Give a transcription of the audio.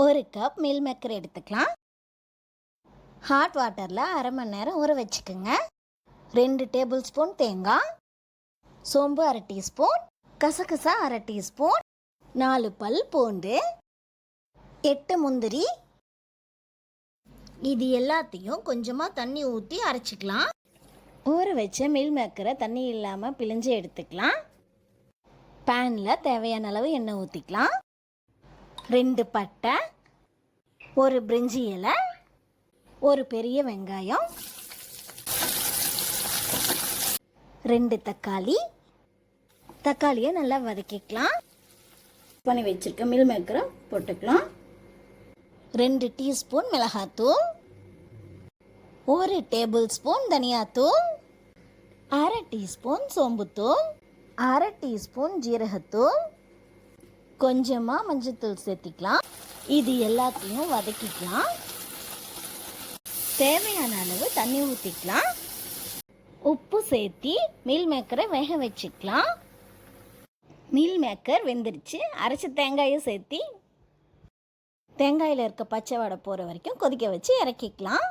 1 cup meal maker எடுத்துக்கலாம். Hot வாட்டரில் அரை மணி நேரம் ஊற வச்சுக்கோங்க. 2 டேபிள் ஸ்பூன் தேங்காய், சோம்பு அரை டீஸ்பூன், கசகசா அரை டீஸ்பூன், 4 பல் பூண்டு, 8 முந்திரி. இது எல்லாத்தையும் கொஞ்சமாக தண்ணி ஊற்றி அரைச்சிக்கலாம். ஊற வச்ச மீல் மேக்கரை தண்ணி இல்லாமல் பிழிஞ்சு எடுத்துக்கலாம். பேனில் தேவையான அளவு எண்ணெய் ஊற்றிக்கலாம். 2 பட்டை, 1 பிரிஞ்சி இலை, 1 பெரிய வெங்காயம், 2 தக்காளியை நல்லா வதக்கிக்கலாம். பண்ணி வச்சுருக்க மீல் மேக்கரை போட்டுக்கலாம். 2 டீஸ்பூன் மிளகாத்தூள், 1 டேபிள் ஸ்பூன் தனியாத்தூள், அரை டீஸ்பூன் சோம்புத்தூள், அரை டீஸ்பூன் ஜீரகத்தூள், கொஞ்சமாக மஞ்சத்தூள் சேர்த்திக்கலாம். இது எல்லாத்தையும் வதக்கிக்கலாம். தேவையான அளவு தண்ணி ஊற்றிக்கலாம். உப்பு சேர்த்தி மீல் மேக்கரை வேக வச்சுக்கலாம். மீல் மேக்கர் வெந்துருச்சு. அரைச்ச தேங்காயை சேர்த்தி தேங்காயில் இருக்க பச்சை வடை போகிற வரைக்கும் கொதிக்க வச்சு இறக்கிக்கலாம்.